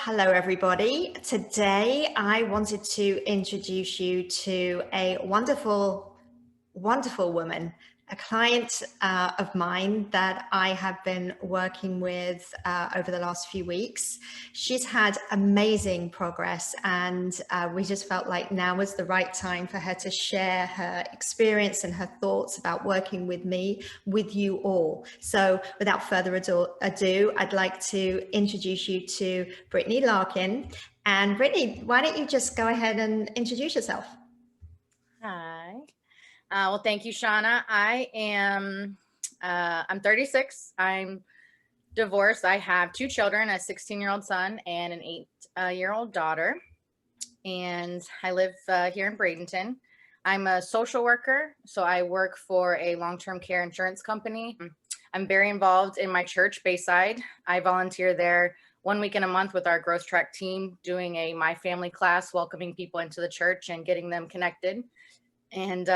Hello, everybody. Today, I wanted to introduce you to a wonderful, wonderful woman, a client of mine that I have been working with over the last few weeks. She's had amazing progress, and we just felt like now was the right time for her to share her experience and her thoughts about working with me, with you all. So without further ado, I'd like to introduce you to Brittany Larkin. And Brittany, why don't you just go ahead and introduce yourself? Hi. Well, thank you, Shana. I'm 36. I'm divorced. I have two children, a 16-year-old son and an 8-year-old daughter. And I live here in Bradenton. I'm a social worker, so I work for a long-term care insurance company. I'm very involved in my church, Bayside. I volunteer there 1 week in a month with our growth track team, doing a My Family class, welcoming people into the church and getting them connected. And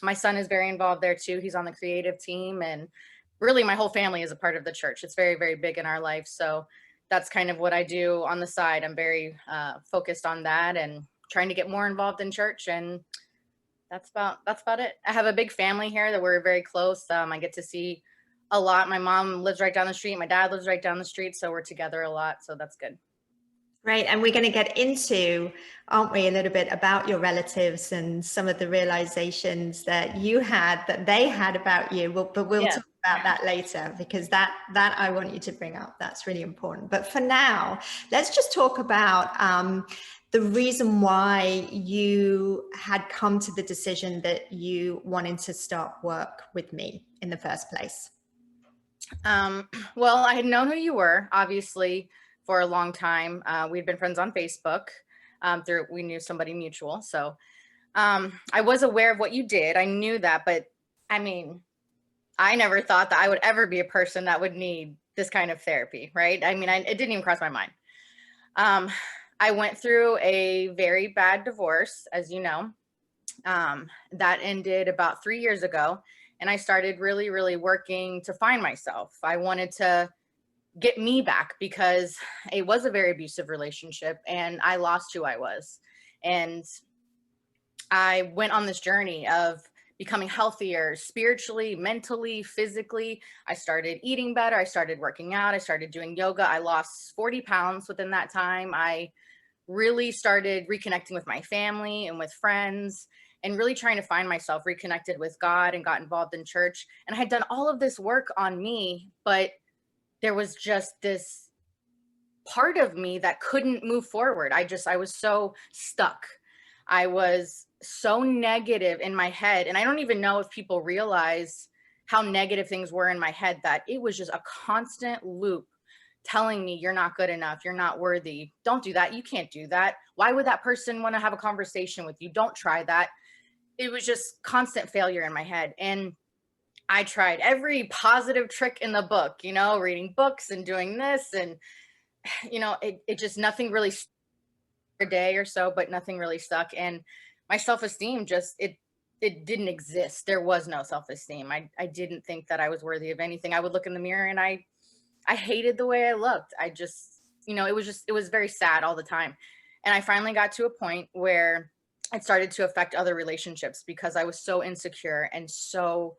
my son is very involved there too. He's on the creative team, and really my whole family is a part of the church. It's very, very big in our life. So that's kind of what I do on the side. I'm very focused on that and trying to get more involved in church. And that's about it. I have a big family here that we're very close. I get to see a lot. My mom lives right down the street. My dad lives right down the street. So we're together a lot. So that's good. Right. And we're going to get into, aren't we, a little bit about your relatives and some of the realizations that you had, that they had about you. But we'll Yeah. talk about that later, because that I want you to bring up. That's really important. But for now, let's just talk about the reason why you had come to the decision that you wanted to start work with me in the first place. Well, I had known who you were, obviously, for a long time. We'd been friends on Facebook. We knew somebody mutual. So I was aware of what you did. I knew that, but I mean, I never thought that I would ever be a person that would need this kind of therapy, right? I mean, it didn't even cross my mind. I went through a very bad divorce, as you know, that ended about 3 years ago. And I started really, really working to find myself. I wanted to get me back because it was a very abusive relationship and I lost who I was. And I went on this journey of becoming healthier spiritually, mentally, physically. I started eating better. I started working out. I started doing yoga. I lost 40 pounds within that time. I really started reconnecting with my family and with friends and really trying to find myself, reconnected with God, and got involved in church. And I had done all of this work on me, but there was just this part of me that couldn't move forward. I was so stuck. I was so negative in my head. And I don't even know if people realize how negative things were in my head, that it was just a constant loop telling me, you're not good enough. You're not worthy. Don't do that. You can't do that. Why would that person want to have a conversation with you? Don't try that. It was just constant failure in my head. And I tried every positive trick in the book, reading books and doing this. And, it just, nothing really a day or so, but nothing really stuck. And my self-esteem it didn't exist. There was no self-esteem. I didn't think that I was worthy of anything. I would look in the mirror and I hated the way I looked. I just, it was very sad all the time. And I finally got to a point where it started to affect other relationships because I was so insecure and so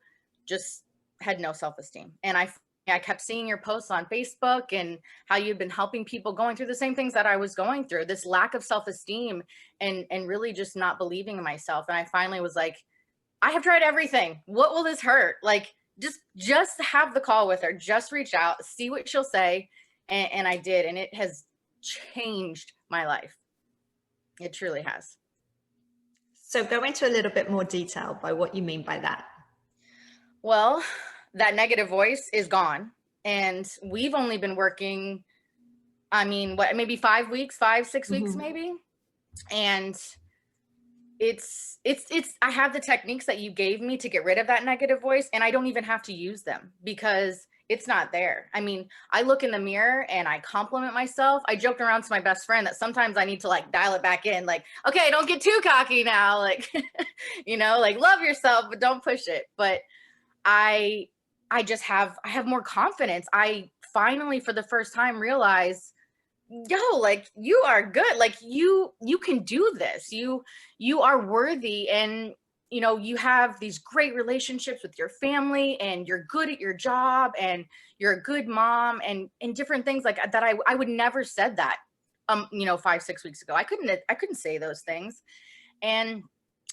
just had no self-esteem. And I kept seeing your posts on Facebook and how you've been helping people going through the same things that I was going through, this lack of self-esteem and really just not believing in myself. And I finally was like, I have tried everything. What will this hurt? Like, just have the call with her, just reach out, see what she'll say. And I did. And it has changed my life. It truly has. So go into a little bit more detail by what you mean by that. Well, that negative voice is gone. And we've only been working, maybe 5 weeks, 6 weeks, maybe. And I have the techniques that you gave me to get rid of that negative voice, and I don't even have to use them because it's not there. I mean, I look in the mirror and I compliment myself. I joked around to my best friend that sometimes I need to like dial it back in, like, okay, don't get too cocky now. Like, like love yourself, but don't push it. But I have more confidence. I finally, for the first time, realized yo, like you are good. Like you can do this. You are worthy, and you have these great relationships with your family, and you're good at your job, and you're a good mom, and different things like that. I would never said that 5-6 weeks ago. I couldn't say those things. And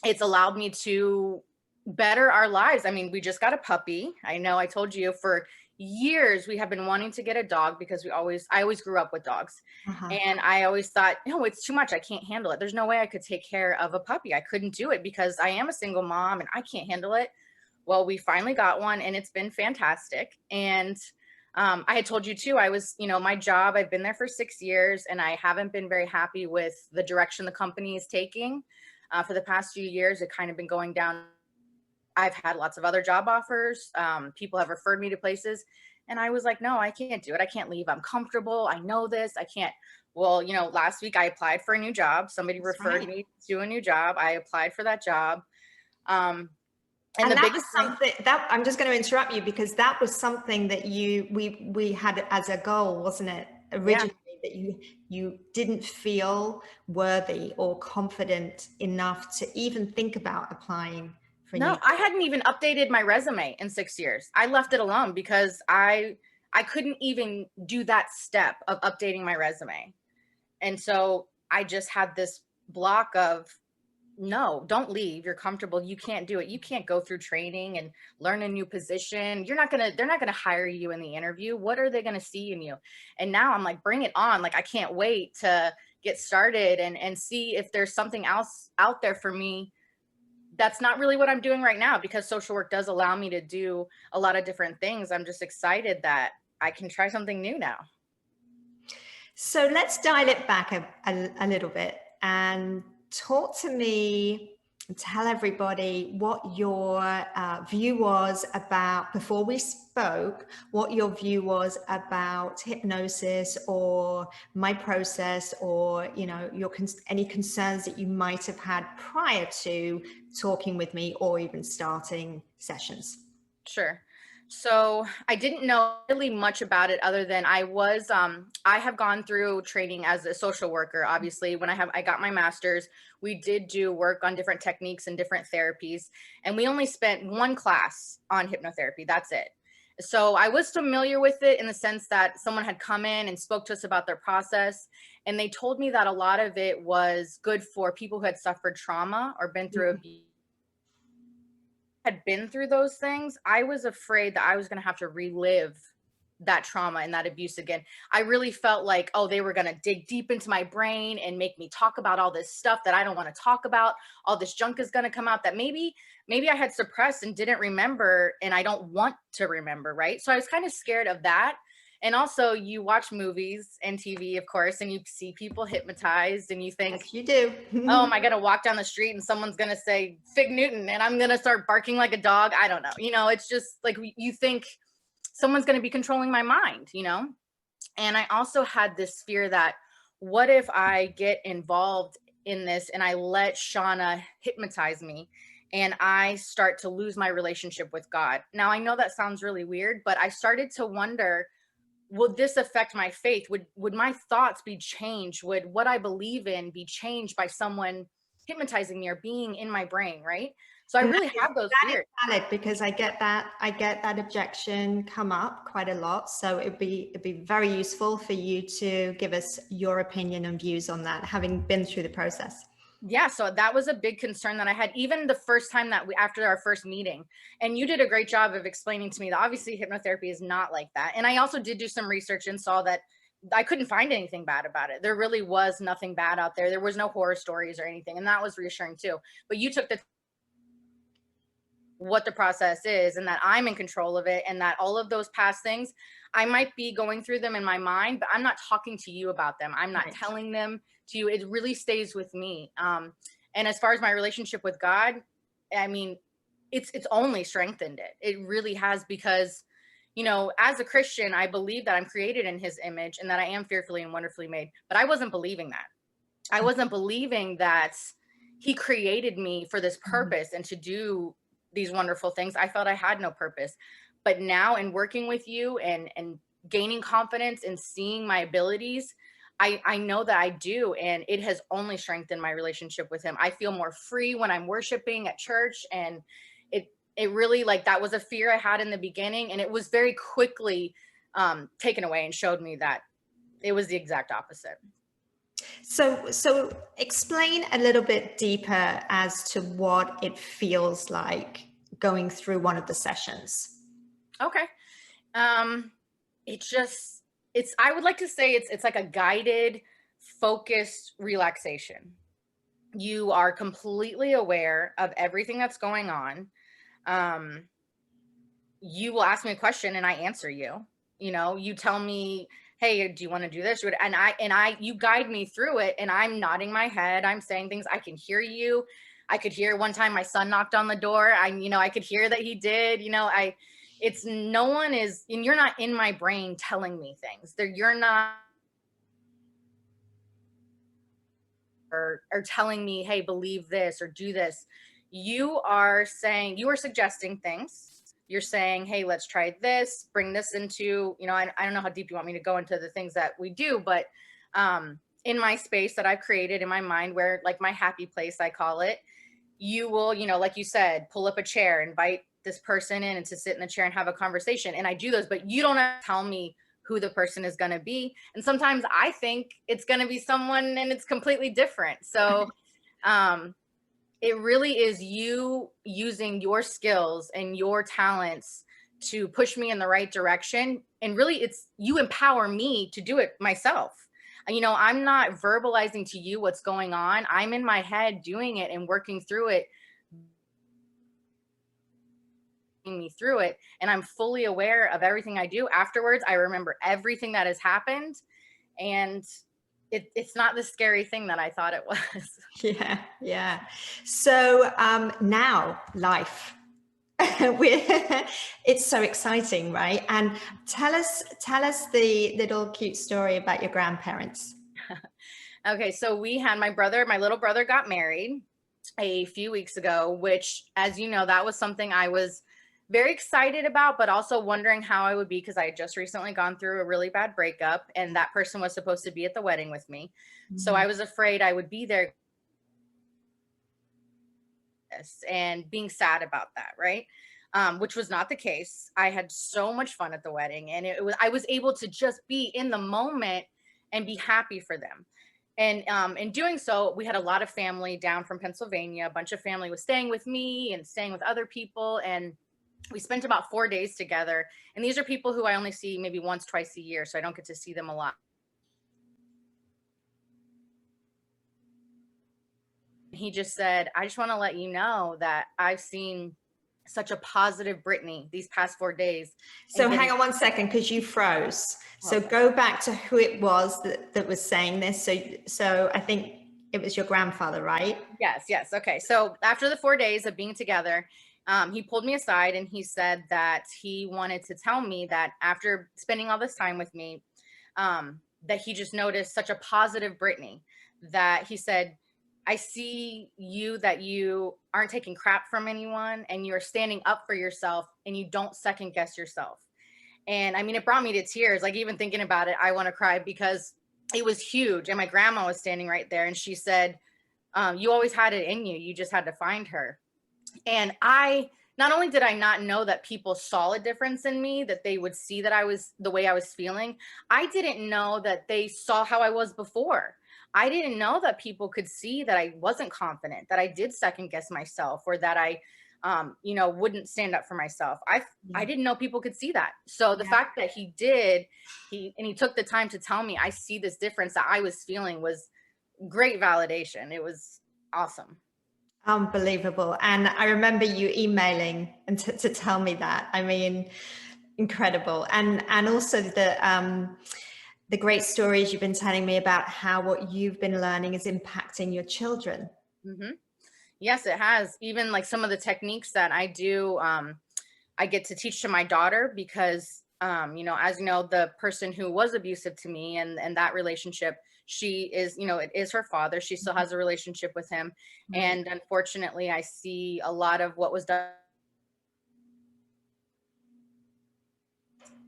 it's allowed me to better our lives. I mean, we just got a puppy. I know I told you for years we have been wanting to get a dog because I always grew up with dogs. Uh-huh. And I always thought, no, it's too much. I can't handle it. There's no way I could take care of a puppy. I couldn't do it because I am a single mom and I can't handle it. Well, we finally got one and it's been fantastic. And I had told you too, my job, I've been there for 6 years and I haven't been very happy with the direction the company is taking. For the past few years, it kind of been going down. I've had lots of other job offers. People have referred me to places. And I was like, no, I can't do it. I can't leave. I'm comfortable. I know this. I can't. Well, last week I applied for a new job. Somebody That's referred right. me to a new job. I applied for that job. And And the that was biggest thing, something that I'm just going to interrupt you because that was something that we had as a goal, wasn't it? yeah. Originally, that you didn't feel worthy or confident enough to even think about applying for a new No, job. I hadn't even updated my resume in 6 years. I left it alone because I couldn't even do that step of updating my resume. And so I just had this block of, no, don't leave. You're comfortable. You can't do it. You can't go through training and learn a new position. They're not gonna hire you in the interview. What are they gonna see in you? And now I'm like, bring it on. Like I can't wait to get started and see if there's something else out there for me that's not really what I'm doing right now, because social work does allow me to do a lot of different things. I'm just excited that I can try something new now. So let's dial it back a little bit and talk to me and tell everybody what your view was about, before we spoke, what your view was about hypnosis or my process, or, any concerns that you might have had prior to talking with me or even starting sessions. Sure. So I didn't know really much about it other than I have gone through training as a social worker. Obviously, when I got my master's, we did do work on different techniques and different therapies, and we only spent one class on hypnotherapy. That's it. So I was familiar with it in the sense that someone had come in and spoke to us about their process, and they told me that a lot of it was good for people who had suffered trauma or been through abuse. Had been through those things, I was afraid that I was going to have to relive that trauma and that abuse again. I really felt like, oh, they were going to dig deep into my brain and make me talk about all this stuff that I don't want to talk about. All this junk is going to come out that maybe I had suppressed and didn't remember, and I don't want to remember, right? So I was kind of scared of that. And also, you watch movies and TV, of course, and you see people hypnotized and you think, Yes, you do. oh, am I going to walk down the street and someone's going to say Fig Newton and I'm going to start barking like a dog? I don't know. It's just like you think someone's going to be controlling my mind. And I also had this fear that, what if I get involved in this and I let Shana hypnotize me and I start to lose my relationship with God? Now, I know that sounds really weird, but I started to wonder, would this affect my faith? Would my thoughts be changed? Would what I believe in be changed by someone hypnotizing me or being in my brain, right? So I And really have those that is fears. valid, because I get that objection come up quite a lot. So it'd be very useful for you to give us your opinion and views on that, having been through the process. Yeah, so that was a big concern that I had, even the first time that after our first meeting. And you did a great job of explaining to me that obviously hypnotherapy is not like that. And I also did do some research and saw that I couldn't find anything bad about it. There really was nothing bad out there. There was no horror stories or anything. And that was reassuring too. But you took the what the process is and that I'm in control of it, and that all of those past things, I might be going through them in my mind, but I'm not talking to you about them. I'm not Right. telling them to you. It really stays with me. And as far as my relationship with God, I mean, it's only strengthened it. It really has, because as a Christian, I believe that I'm created in his image and that I am fearfully and wonderfully made. But I wasn't believing that. I wasn't believing that he created me for this Mhm. purpose and to do these wonderful things. I felt I had no purpose. But now, in working with you and gaining confidence and seeing my abilities, I know that I do, and it has only strengthened my relationship with him. I feel more free when I'm worshiping at church, and it really, like, that was a fear I had in the beginning, and it was very quickly taken away and showed me that it was the exact opposite. So explain a little bit deeper as to what it feels like going through one of the sessions. Okay. Um, I would like to say it's like a guided, focused relaxation. You are completely aware of everything that's going on. Um, you will ask me a question and I answer you. You know, you tell me, "Hey, do you want to do this?" You guide me through it, and I'm nodding my head. I'm saying things. I can hear you. I could hear one time my son knocked on the door. I could hear that he did. It's no one is, and you're not in my brain telling me things. You're not, or telling me, "Hey, believe this or do this." You are suggesting things. You're saying, "Hey, let's try this, bring this into," I don't know how deep you want me to go into the things that we do, but in my space that I've created in my mind, where, like, my happy place, I call it, you will, like you said, pull up a chair, invite this person in and to sit in the chair and have a conversation. And I do those, but you don't have to tell me who the person is going to be. And sometimes I think it's going to be someone and it's completely different. So it really is you using your skills and your talents to push me in the right direction. And really, it's you empower me to do it myself. I'm not verbalizing to you what's going on. I'm in my head doing it and working through it, me through it, and I'm fully aware of everything I do. Afterwards, I remember everything that has happened, and it's not the scary thing that I thought it was. Yeah, yeah. So now life. We're, it's so exciting, right? And tell us the little cute story about your grandparents. Okay, so my little brother got married a few weeks ago, which, as you know, that was something I was very excited about, but also wondering how I would be, because I had just recently gone through a really bad breakup, and that person was supposed to be at the wedding with me. So I was afraid I would be there and being sad about that, right? Which was not the case. I had so much fun at the wedding, and I was able to just be in the moment and be happy for them. And in doing so, we had a lot of family down from Pennsylvania. A bunch of family was staying with me and staying with other people, and we spent about 4 days together. And these are people who I only see maybe once, twice a year, so I don't get to see them a lot. He just said, "I just want to let you know that I've seen such a positive Brittany these past 4 days." And So hang on one second, because you froze. So okay. go back to who it was that was saying this. So I think it was your grandfather, right? Yes, yes. Okay. So after the 4 days of being together, he pulled me aside and he said that he wanted to tell me that after spending all this time with me, that he just noticed such a positive Brittany. That he said, "I see you, that you aren't taking crap from anyone, and you're standing up for yourself, and you don't second guess yourself." And I mean, it brought me to tears. Like, even thinking about it, I want to cry, because it was huge. And my grandma was standing right there, and she said, "You always had it in you. You just had to find her." And not only did I not know that people saw a difference in me, that they would see that I was the way I was feeling, I didn't know that they saw how I was before. I didn't know that people could see that I wasn't confident, that I did second guess myself, or that I, wouldn't stand up for myself. I Yeah. didn't know people could see that. So the Yeah. fact that he did, he took the time to tell me I see this difference that I was feeling, was great validation. It was awesome. Unbelievable. And I remember you emailing and to tell me that. I mean, incredible. And also the great stories you've been telling me about how what you've been learning is impacting your children. Hmm. Yes, it has. Even like some of the techniques that I do, I get to teach to my daughter, because, as you know, the person who was abusive to me, and that relationship, she is, it is her father. She still has a relationship with him. Right. And unfortunately, I see a lot of what was done.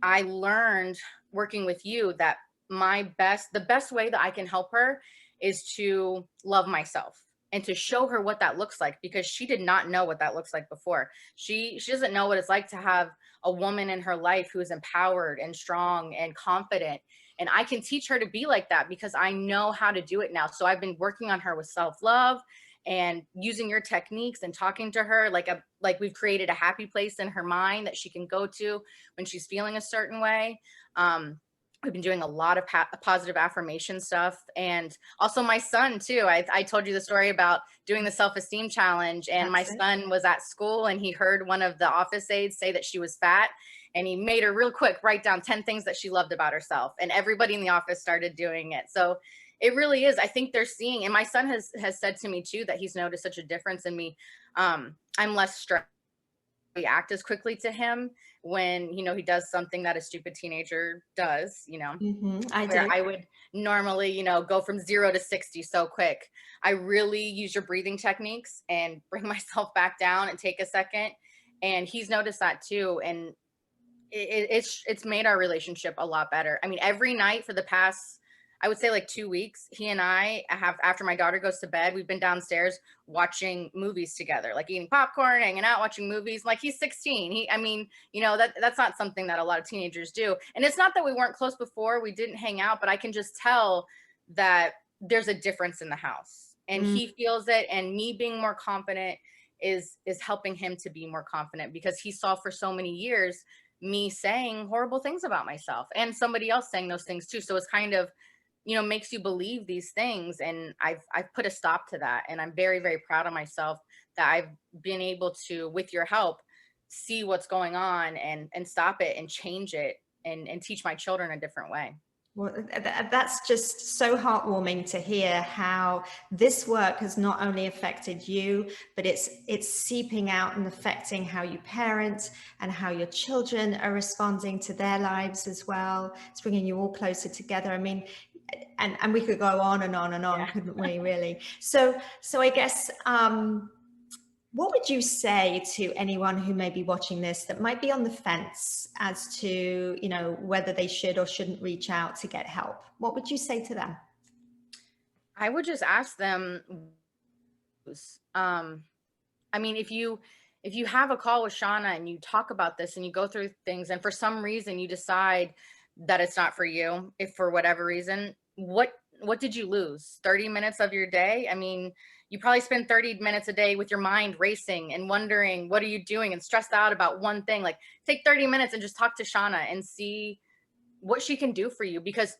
I learned working with you that the best way that I can help her is to love myself and to show her what that looks like, because she did not know what that looks like before. She doesn't know what it's like to have a woman in her life who is empowered and strong and confident. And I can teach her to be like that because I know how to do it now. So I've been working on her with self-love and using your techniques and talking to her like we've created a happy place in her mind that she can go to when she's feeling a certain way. We've been doing a lot of positive affirmation stuff, and also my son too. I told you the story about doing the self-esteem challenge, and my That's it. son was at school and he heard one of the office aides say that she was fat, and he made her real quick write down 10 things that she loved about herself, and everybody in the office started doing it. So it really is. I think they're seeing, and my son has said to me too that he's noticed such a difference in me. I'm less stressed, react as quickly to him when he does something that a stupid teenager does, I where do. I would normally go from 0 to 60 so quick. I really use your breathing techniques and bring myself back down and take a second, and he's noticed that too. And it's made our relationship a lot better. I mean, every night for the past, I would say like 2 weeks, he and I have, after my daughter goes to bed, we've been downstairs watching movies together, like eating popcorn, hanging out, watching movies. Like, he's 16. I mean, that's not something that a lot of teenagers do. And it's not that we weren't close before, we didn't hang out, but I can just tell that there's a difference in the house, and Mm. he feels it. And me being more confident is helping him to be more confident, because he saw for so many years me saying horrible things about myself and somebody else saying those things too. So it's kind of, makes you believe these things. And I've put a stop to that. And I'm very, very proud of myself that I've been able to, with your help, see what's going on and stop it and change it and teach my children a different way. Well, that's just so heartwarming to hear how this work has not only affected you, but it's seeping out and affecting how you parent and how your children are responding to their lives as well. It's bringing you all closer together. I mean, and we could go on and on and on, Yeah. couldn't we, really? So I guess, what would you say to anyone who may be watching this that might be on the fence as to, whether they should or shouldn't reach out to get help? What would you say to them? I would just ask them, um, I mean, if you have a call with Shana and you talk about this and you go through things, and for some reason you decide that it's not for you, if for whatever reason, what did you lose? 30 minutes of your day? I mean, you probably spend 30 minutes a day with your mind racing and wondering what are you doing and stressed out about one thing. Like, take 30 minutes and just talk to Shana and see what she can do for you, because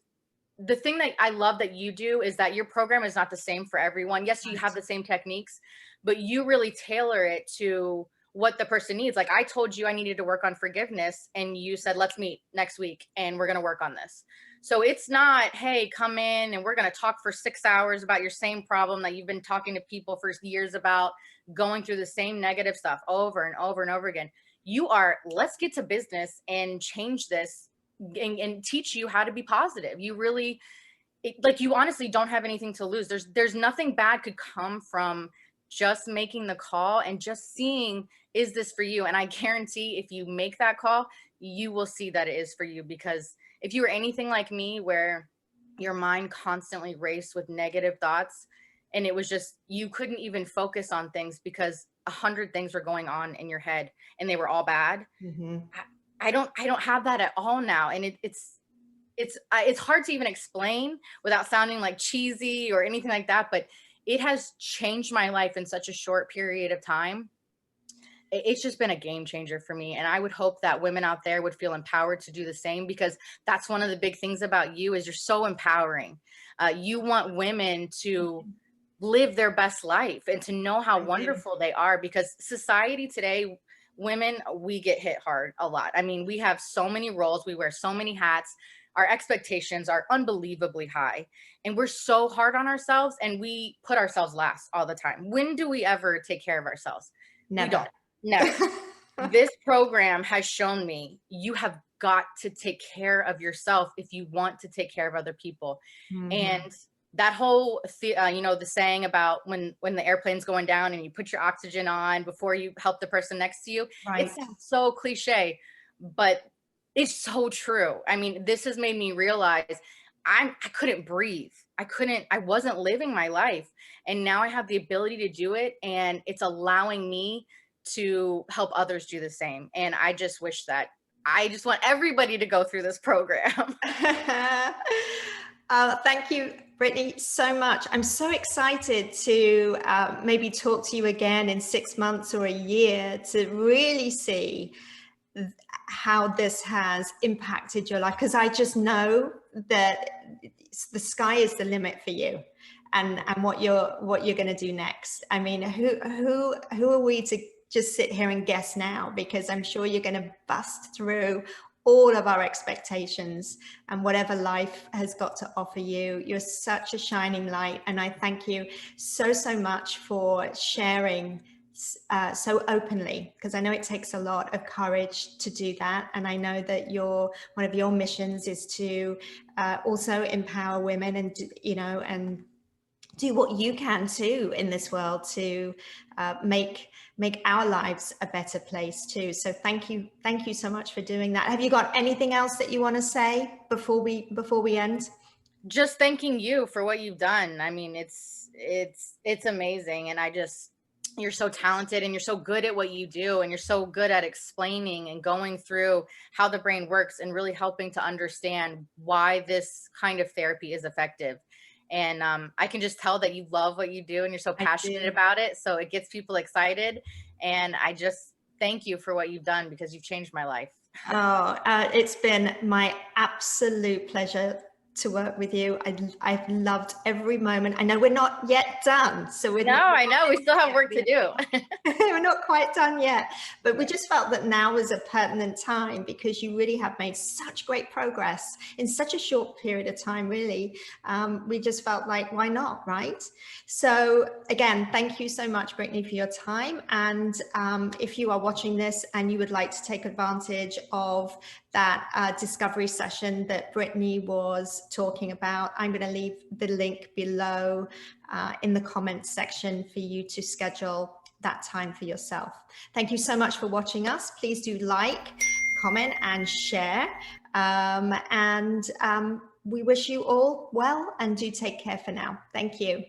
the thing that I love that you do is that your program is not the same for everyone. Yes, you have Right. the same techniques, but you really tailor it to what the person needs. Like, I told you I needed to work on forgiveness, and you said, let's meet next week and we're going to work on this. So it's not, hey, come in and we're going to talk for 6 hours about your same problem that you've been talking to people for years about, going through the same negative stuff over and over and over again. You are, let's get to business and change this and teach you how to be positive. You really, like, you honestly don't have anything to lose. There's nothing bad could come from just making the call and just seeing, is this for you? And I guarantee if you make that call, you will see that it is for you. Because if you were anything like me, where your mind constantly raced with negative thoughts, and it was just, you couldn't even focus on things because 100 things were going on in your head and they were all bad. Mm-hmm. I don't have that at all now. And it's hard to even explain without sounding like cheesy or anything like that, but it has changed my life in such a short period of time. It's just been a game changer for me. And I would hope that women out there would feel empowered to do the same, because that's one of the big things about you, is you're so empowering. You want women to live their best life and to know how I do. wonderful they are, because society today, women, we get hit hard a lot. I mean, we have so many roles, we wear so many hats, our expectations are unbelievably high, and we're so hard on ourselves, and we put ourselves last all the time. When do we ever take care of ourselves? We Never. don't. Never. This program has shown me you have got to take care of yourself if you want to take care of other people. Mm-hmm. And that whole the saying about when the airplane's going down and you put your oxygen on before you help the person next to you, it Right. sounds so cliche, but it's so true. I mean, this has made me realize I couldn't breathe. I wasn't living my life. And now I have the ability to do it. And it's allowing me to help others do the same. And I just wish that I just want everybody to go through this program. Thank you, Brittany, so much. I'm so excited to maybe talk to you again in 6 months or a year to really see how this has impacted your life, because I just know that the sky is the limit for you, and what you're going to do next. I mean, who are we to just sit here and guess now? Because I'm sure you're going to bust through all of our expectations and whatever life has got to offer you. You're such a shining light, and I thank you so much for sharing so openly, because I know it takes a lot of courage to do that. And I know that one of your missions is to also empower women, and and do what you can too in this world to make our lives a better place too. So thank you so much for doing that. Have you got anything else that you want to say before we end? Just thanking you for what you've done. I mean, it's amazing. And you're so talented, and you're so good at what you do, and you're so good at explaining and going through how the brain works, and really helping to understand why this kind of therapy is effective. And I can just tell that you love what you do, and you're so passionate about it. So it gets people excited. And I just thank you for what you've done, because you've changed my life. Oh, it's been my absolute pleasure to work with you. I've loved every moment. I know we're not yet done, so we're No, not, I know we still have work to do. we're not quite done yet, but we just felt that now was a pertinent time, because you really have made such great progress in such a short period of time, really. We just felt like, why not, right? So again, thank you so much, Brittany, for your time. And if you are watching this and you would like to take advantage of that discovery session that Brittany was talking about, I'm going to leave the link below in the comments section for you to schedule that time for yourself. Thank you so much for watching us. Please do like, comment, and share. We wish you all well, and do take care for now. Thank you.